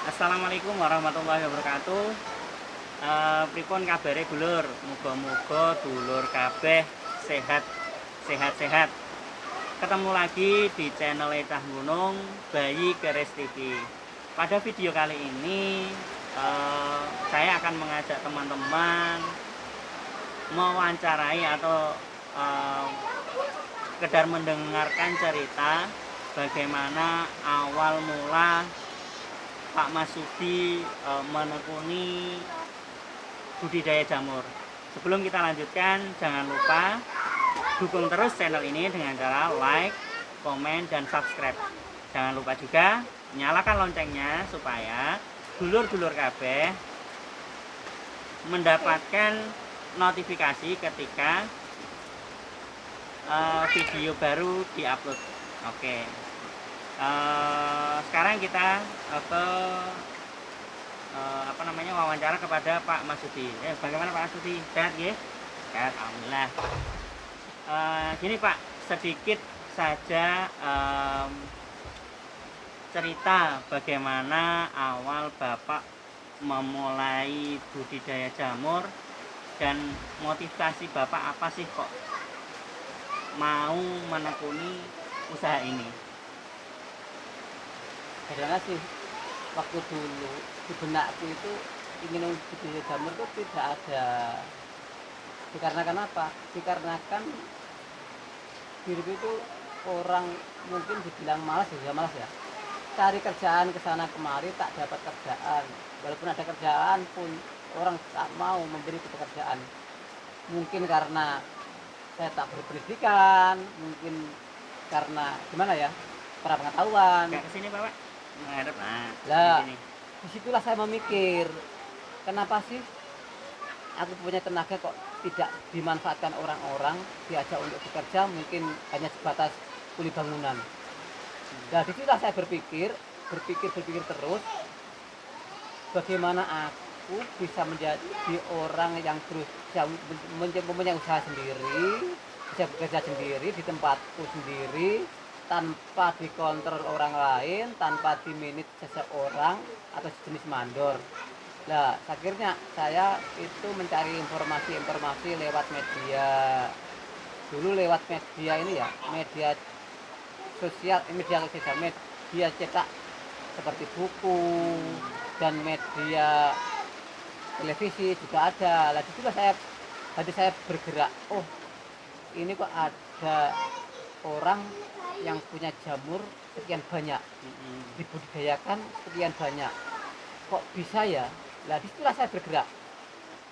Assalamualaikum warahmatullahi wabarakatuh. Pripun kabare dulur? Muga-muga dulur kabeh sehat, sehat-sehat. Ketemu lagi di channel Cah Gunung Bayi Keris TV. Pada video kali ini saya akan mengajak teman-teman mewawancarai atau eh, sekedar mendengarkan cerita bagaimana awal mula Pak Masudi menekuni budidaya jamur. Sebelum kita lanjutkan, jangan lupa dukung terus channel ini dengan cara like, komen, dan subscribe. Jangan lupa juga nyalakan loncengnya supaya dulur-dulur kabeh mendapatkan notifikasi ketika video baru diupload. Oke. Sekarang kita ke wawancara kepada Pak Masudi. Bagaimana Pak Masudi? Sehat ya? Sehat, alhamdulillah. Gini Pak, sedikit saja cerita bagaimana awal Bapak memulai budidaya jamur dan motivasi Bapak apa sih kok mau menekuni usaha ini? Karena sih waktu dulu di benakku itu ingin budidaya jamur itu tidak ada. Dikarenakan apa? Dikarenakan diriku itu orang mungkin dibilang malas ya, malas ya. Cari kerjaan ke sana kemari tak dapat kerjaan. Walaupun ada kerjaan pun orang tak mau memberi pekerjaan. Mungkin karena saya tak berpendidikan, mungkin karena gimana ya? Para pengetahuan. Kayak kesini Bapak? Menghadap, nah, Lah, di sini. disitulah saya memikir, kenapa sih aku punya tenaga kok tidak dimanfaatkan orang-orang, diajak untuk bekerja mungkin hanya sebatas kuli bangunan. Nah, disitulah saya berpikir terus, bagaimana aku bisa menjadi orang yang terus mempunyai usaha sendiri, bisa bekerja sendiri di tempatku sendiri, tanpa dikontrol orang lain, tanpa diminit seseorang atau sejenis mandor. Nah, akhirnya saya itu mencari informasi-informasi lewat media. Dulu lewat media ini ya, media cetak seperti buku dan media televisi juga ada. Lah disitulah saya bergerak. Oh, ini kok ada orang yang punya jamur sekian banyak, dibudidayakan sekian banyak, kok bisa ya. Lah disitulah saya bergerak,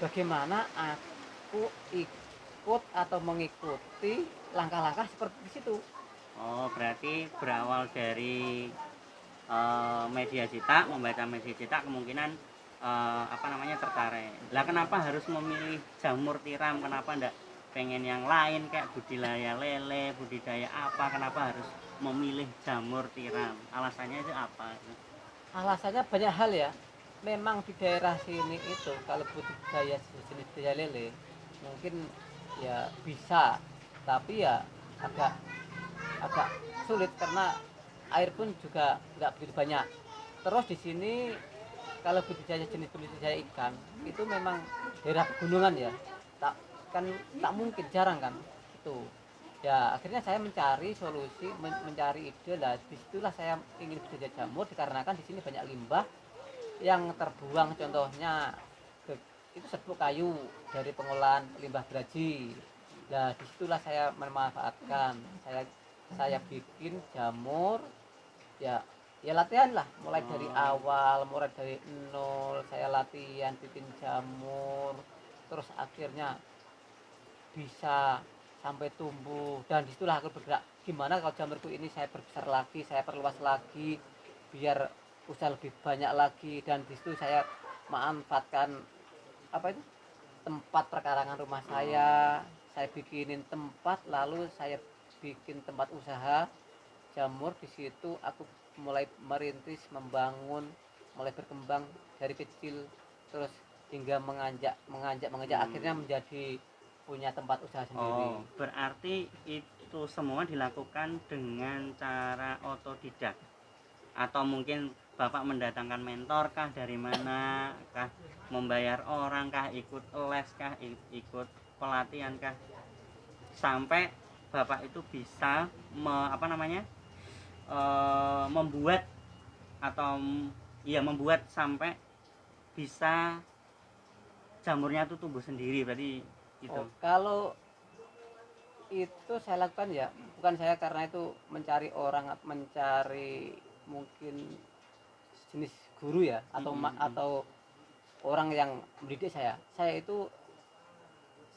bagaimana aku ikut atau mengikuti langkah-langkah seperti di situ. Oh, berarti berawal dari media cetak, membaca media cetak, kemungkinan tertarik. Lah kenapa harus memilih jamur tiram? Kenapa enggak pengen yang lain kayak budidaya lele, budidaya apa? Kenapa harus memilih jamur tiram? Alasannya itu apa? Alasannya banyak hal ya. Memang di daerah sini itu kalau budidaya jenis budidaya lele mungkin ya bisa, tapi ya agak agak sulit karena air pun juga nggak begitu banyak. Terus di sini kalau budidaya jenis budidaya ikan itu memang daerah pegunungan ya, tak kan tak mungkin, jarang kan itu. Ya akhirnya saya mencari solusi, mencari ide. Lah disitulah saya ingin budidaya jamur dikarenakan di sini banyak limbah yang terbuang, contohnya itu serbuk kayu dari pengolahan limbah beraji. Nah disitulah saya memanfaatkan, saya bikin jamur. Ya ya latihan lah, mulai dari awal, mulai dari nol saya latihan bikin jamur, terus akhirnya bisa sampai tumbuh. Dan disitulah aku bergerak, gimana kalau jamurku ini saya perbesar lagi, saya perluas lagi biar usaha lebih banyak lagi. Dan disitu saya memanfaatkan apa itu, tempat perkarangan rumah saya bikinin tempat, lalu saya bikin tempat usaha jamur. Di situ aku mulai merintis, membangun, mulai berkembang dari kecil, terus hingga menganjak akhirnya menjadi punya tempat usaha sendiri. Oh, berarti itu semua dilakukan dengan cara otodidak atau mungkin Bapak mendatangkan mentor kah, dari mana kah, membayar orang kah, ikut les kah, ikut pelatihan kah, sampai Bapak itu bisa membuat atau membuat sampai bisa jamurnya tuh tumbuh sendiri berarti gitu. Oh, kalau itu saya lakukan ya bukan saya karena itu mencari orang, mencari mungkin jenis guru ya, atau orang yang mendidik saya itu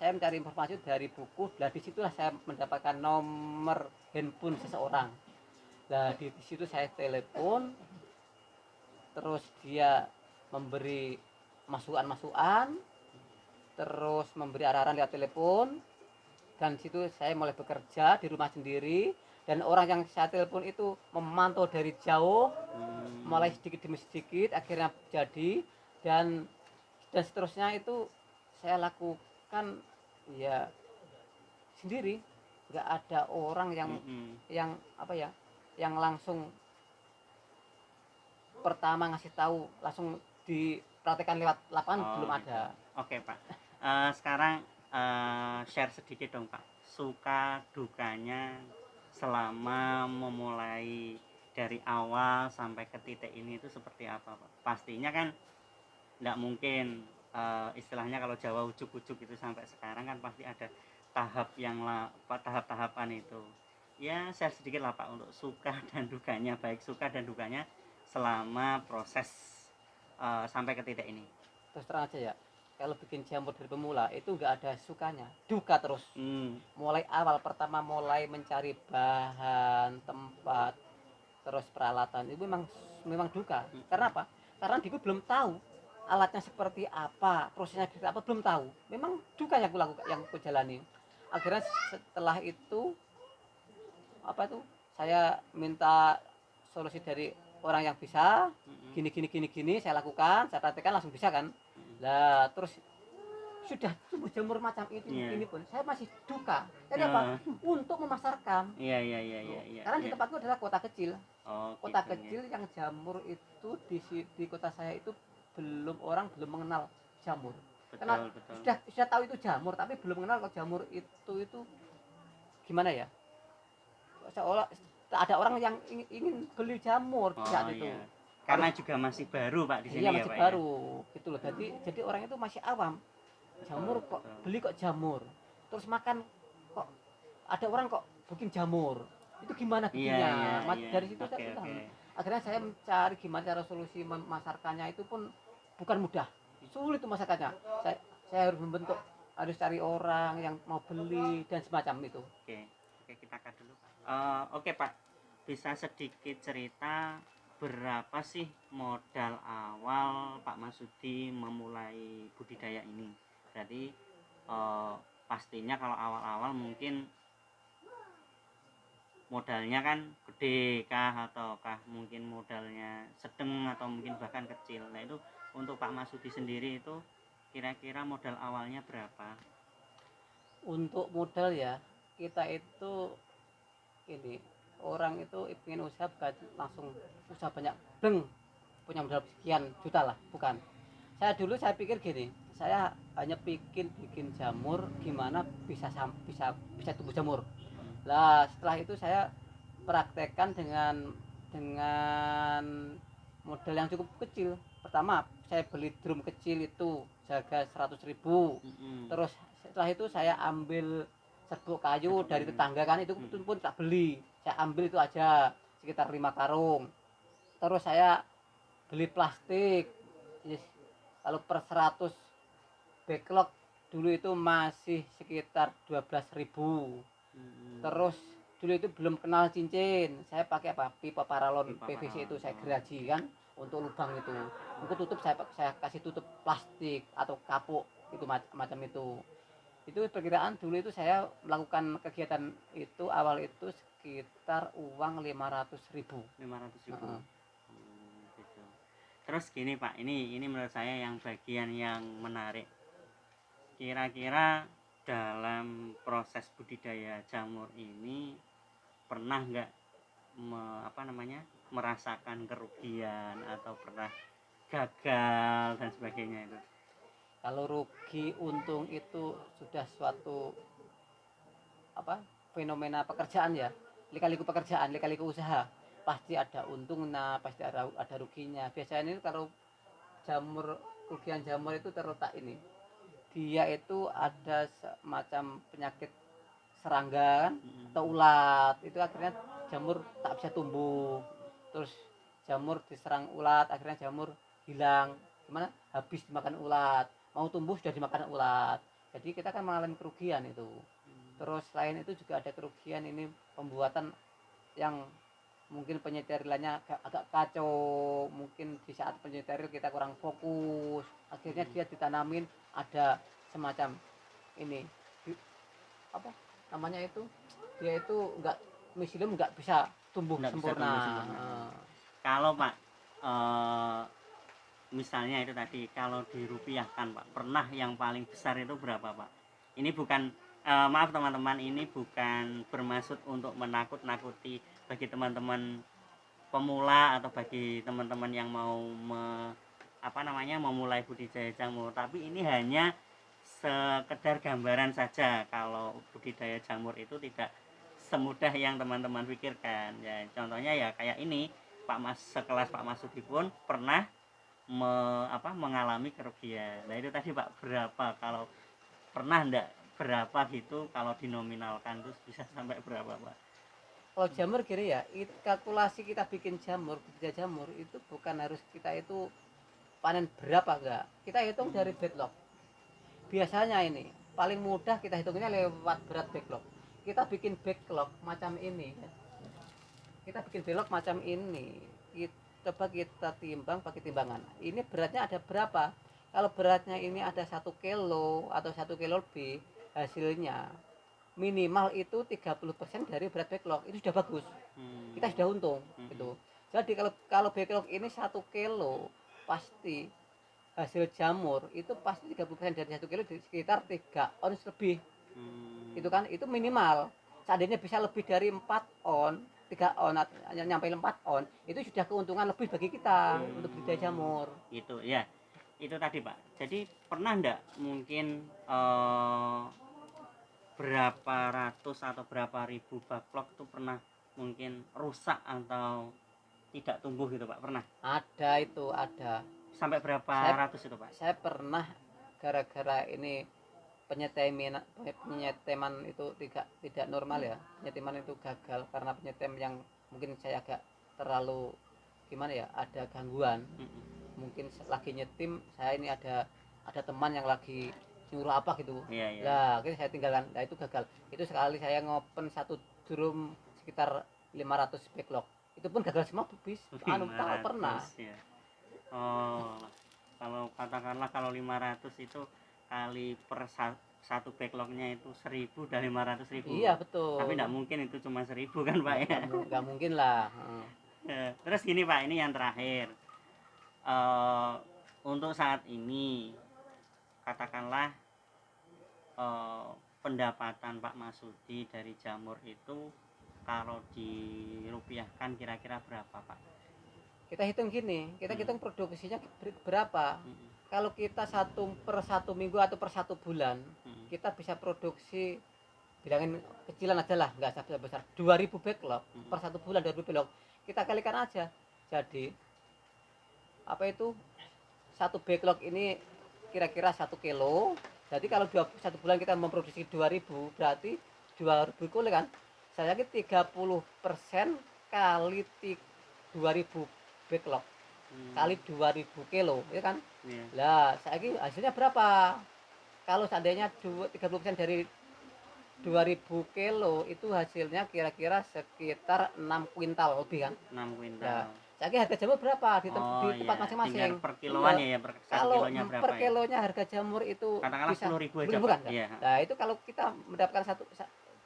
saya mencari informasi dari buku. Nah disitulah saya mendapatkan nomor handphone seseorang. Nah di situ saya telepon, terus dia memberi masukan-masukan, terus memberi arahan lewat telepon. Dan situ saya mulai bekerja di rumah sendiri, dan orang yang saya telepon itu memantau dari jauh, mulai sedikit demi sedikit akhirnya jadi. Dan seterusnya itu saya lakukan ya sendiri, nggak ada orang yang apa ya, yang langsung pertama ngasih tahu langsung dipraktekkan lewat lapangan. Belum gitu. ada. Oke Pak, sekarang share sedikit dong Pak, suka dukanya selama memulai dari awal sampai ke titik ini itu seperti apa Pak? Pastinya kan nggak mungkin istilahnya kalau Jawa ujuk-ujuk itu sampai sekarang kan pasti ada tahap-tahapan itu. Ya share sedikit lah Pak untuk suka dan dukanya, baik suka dan dukanya selama proses sampai ke titik ini. Terus terang aja ya, kalau bikin jamur dari pemula itu nggak ada sukanya, duka terus. Mulai awal pertama mulai mencari bahan, tempat, terus peralatan itu memang duka. Karena apa? Karena diku belum tahu alatnya seperti apa, prosesnya seperti apa, belum tahu. Memang duka yang aku lakukan, yang aku jalani. Akhirnya setelah itu saya minta solusi dari orang yang bisa, gini saya lakukan, saya praktekkan, langsung bisa kan. Lah terus sudah tumbuh jamur macam ini pun saya masih duka. Jadi apa? Untuk memasarkan. Karena di tempatku adalah kota kecil. Kota Gitu, kecil yang jamur itu di kota saya itu orang belum mengenal jamur. Karena betul. sudah tahu itu jamur, tapi belum mengenal kalau jamur itu gimana ya? Seolah ada orang yang ingin beli jamur saat itu. Karena juga masih baru Pak di sini. Iya, ya masih Pak baru gitu loh. Jadi orang itu masih awam. Jamur kok beli kok jamur. Terus makan kok ada orang kok bikin jamur. Itu gimana bikinnya? Dari situ saya akhirnya saya mencari gimana cara solusi memasarkannya. Itu pun bukan mudah. Sulit memasarkannya. Saya harus cari orang yang mau beli dan semacam itu. Oke, kita cut dulu Pak. Oke Pak, bisa sedikit cerita berapa sih modal awal Pak Masudi memulai budidaya ini? Jadi pastinya kalau awal-awal mungkin modalnya kan gede kah, ataukah mungkin modalnya sedang atau mungkin bahkan kecil. Nah itu untuk Pak Masudi sendiri itu kira-kira modal awalnya berapa? Untuk modal ya, kita itu ini orang itu ingin usaha bukan langsung usaha banyak punya modal sekian juta lah, bukan. Saya pikir gini, saya hanya bikin jamur gimana bisa tumbuh jamur. Lah setelah itu saya praktekkan dengan modal yang cukup kecil. Pertama saya beli drum kecil itu harga 100.000. Terus setelah itu saya ambil serbuk kayu dari tetangga kan, itu pun tak beli, saya ambil itu aja sekitar 5 karung. Terus saya beli plastik, kalau per 100 backlog dulu itu masih sekitar 12.000. Terus dulu itu belum kenal cincin, saya pakai pipa paralon PVC itu saya geraji kan untuk lubang itu. Untuk tutup saya kasih tutup plastik atau kapuk itu macam itu. Itu perkiraan dulu itu saya melakukan kegiatan itu awal itu sekitar uang 500.000. Gitu. Terus gini Pak, ini menurut saya yang bagian yang menarik. Kira-kira dalam proses budidaya jamur ini pernah nggak merasakan kerugian atau pernah gagal dan sebagainya itu? Kalau rugi untung itu sudah suatu apa fenomena pekerjaan ya, lika-liku pekerjaan, lika-liku usaha, pasti ada untungnya, pasti ada ruginya. Biasanya ini kalau jamur, kerugian jamur itu terletak ini, dia itu ada semacam penyakit serangga kan, atau ulat, itu akhirnya jamur tak bisa tumbuh. Terus jamur diserang ulat, akhirnya jamur hilang, gimana, habis dimakan ulat, mau tumbuh sudah dimakan ulat, jadi kita kan mengalami kerugian itu. Terus selain itu juga ada kerugian ini pembuatan yang mungkin penyeterilannya agak kacau, mungkin di saat penyeteril kita kurang fokus, akhirnya dia ditanamin ada semacam ini apa namanya itu, dia itu enggak, misilium enggak bisa tumbuh Nggak bisa sempurna. tumbuh sempurna. Kalau Pak, misalnya itu tadi kalau dirupiahkan Pak, pernah yang paling besar itu berapa Pak? Ini bukan maaf teman-teman, ini bukan bermaksud untuk menakut-nakuti bagi teman-teman pemula atau bagi teman-teman yang mau memulai budidaya jamur, tapi ini hanya sekedar gambaran saja kalau budidaya jamur itu tidak semudah yang teman-teman pikirkan ya. Contohnya ya kayak ini, sekelas Pak Masudi pun pernah mengalami kerugian. Nah itu tadi Pak, berapa kalau pernah enggak, berapa gitu kalau dinominalkan terus bisa sampai berapa Pak? Kalau jamur gini ya, kalkulasi kita bikin jamur, budidaya jamur itu bukan harus kita itu panen berapa, enggak, kita hitung dari backlog. Biasanya ini paling mudah kita hitungnya lewat berat backlog. Kita bikin backlog macam ini, kita bikin backlog macam ini, coba kita timbang pakai timbangan. Ini beratnya ada berapa? Kalau beratnya ini ada 1 kilo atau 1 kilo lebih, hasilnya minimal itu 30% dari berat backlog, itu sudah bagus. Kita sudah untung gitu. Jadi kalau backlog ini 1 kilo, pasti hasil jamur itu pasti 30% dari 1 kilo sekitar 3 ons lebih. Itu kan, itu minimal. Seandainya bisa lebih dari 4 on, 3 on, nyampe 4 on, itu sudah keuntungan lebih bagi kita untuk budidaya jamur. Itu ya, itu tadi Pak. Jadi pernah enggak mungkin berapa ratus atau berapa ribu backlog itu pernah mungkin rusak atau tidak tumbuh gitu Pak, pernah? Ada, itu ada. Sampai berapa ratus itu Pak? Saya pernah gara-gara ini penyeteman itu tidak normal ya, penyeteman itu gagal karena penyetem yang mungkin saya agak terlalu gimana ya, ada gangguan. Mungkin lagi nyetim saya ini ada teman yang lagi nyuruh apa gitu, lah akhirnya saya tinggalkan. Nah itu gagal. Itu sekali saya ngopen 1 drum sekitar 500 backlog, itu pun gagal semua habis. Tahu pernah ya. Oh, kalau katakanlah kalau 500 itu kali per satu backlognya itu 1000 dan 500.000. Iya betul. Tapi tidak mungkin itu cuma 1000 kan Pak ya? Nggak mungkin lah. Terus gini Pak, ini yang terakhir. Untuk saat ini katakanlah pendapatan Pak Masudi dari jamur itu kalau dirupiahkan kira-kira berapa Pak? Kita hitung gini, kita hitung produksinya berapa. Kalau kita per 1 minggu atau per 1 bulan, kita bisa produksi, bilangin kecilan aja lah, nggak besar, 2000 backlog per 1 bulan, 2000 backlog. Kita kalikan aja. Jadi apa itu, 1 backlog ini kira-kira 1 kilo. Jadi kalau 1 bulan kita memproduksi 2000, berarti 2000 kilo kan, saya yakin 30% kali 2000 backlog kali 2000 kilo, ya kan? Lah saya yakin hasilnya berapa? Kalau seandainya 30% dari 2000 kilo itu hasilnya kira-kira sekitar 6 kuintal lebih kan? 6 kuintal. Nah, jadi harga jamur berapa di tempat masing-masing? Per kiloannya ya, kalau kilonya berapa per kilonya harga jamur itu katakanlah bisa 10.000 aja bukan? Iya. Nah itu kalau kita mendapatkan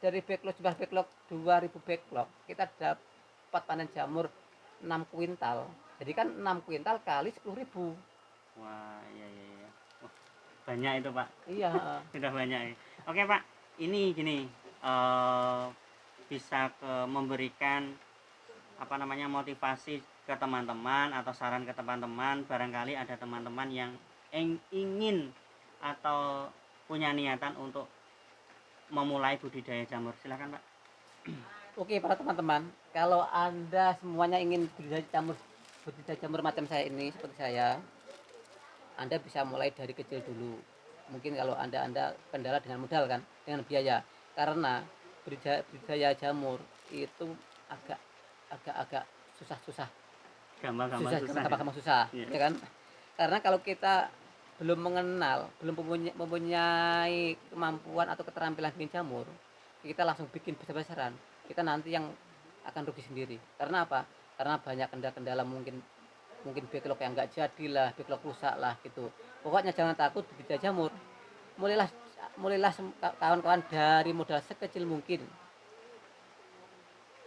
dari backlog, jumlah backlog 2000 backlog, kita dapat panen jamur 6 kuintal. Jadi kan 6 kuintal kali 10.000. Wah, iya. Wah, banyak itu Pak. Iya. Sudah banyak ya. Oke Pak, ini gini, bisa memberikan motivasi ke teman-teman atau saran ke teman-teman. Barangkali ada teman-teman yang ingin atau punya niatan untuk memulai budidaya jamur. Silakan Pak. Oke para teman-teman, kalau Anda semuanya ingin budidaya jamur macam saya ini, seperti saya, Anda bisa mulai dari kecil dulu. Mungkin kalau Anda kendala dengan modal kan, dengan biaya. Karena budidaya jamur itu agak susah-susah, gampang susah, Iya. ya kan? Karena kalau kita belum mengenal, belum mempunyai kemampuan atau keterampilan bikin jamur, kita langsung bikin besar-besaran, kita nanti yang akan rugi sendiri. Karena apa? Karena banyak kendala-kendala, mungkin backlog yang nggak jadilah, backlog rusak lah gitu. Pokoknya jangan takut budidaya jamur. Mulailah mulailah kawan-kawan dari modal sekecil mungkin,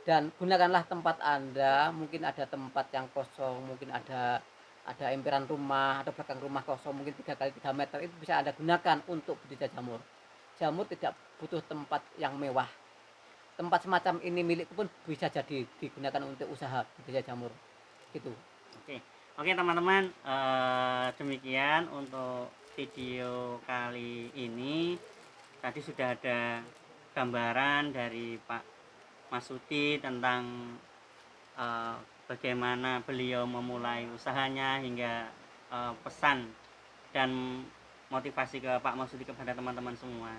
dan gunakanlah tempat Anda. Mungkin ada tempat yang kosong, mungkin ada emperan rumah atau belakang rumah kosong, mungkin 3 x 3 meter, itu bisa Anda gunakan untuk budidaya jamur. Jamur tidak butuh tempat yang mewah. Tempat semacam ini milikku pun bisa jadi digunakan untuk usaha budidaya jamur gitu. Oke teman-teman, demikian untuk video kali ini. Tadi sudah ada gambaran dari Pak Masudi tentang bagaimana beliau memulai usahanya, hingga pesan dan motivasi ke Pak Masudi kepada teman-teman semua.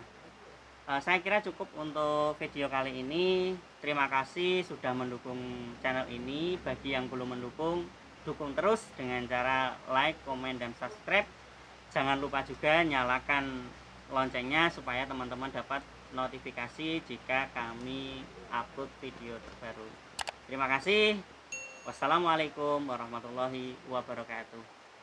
Saya kira cukup untuk video kali ini. Terima kasih sudah mendukung channel ini. Bagi yang belum mendukung, dukung terus dengan cara like, komen, dan subscribe. Jangan lupa juga nyalakan loncengnya supaya teman-teman dapat notifikasi jika kami upload video terbaru. Terima kasih. Wassalamualaikum warahmatullahi wabarakatuh.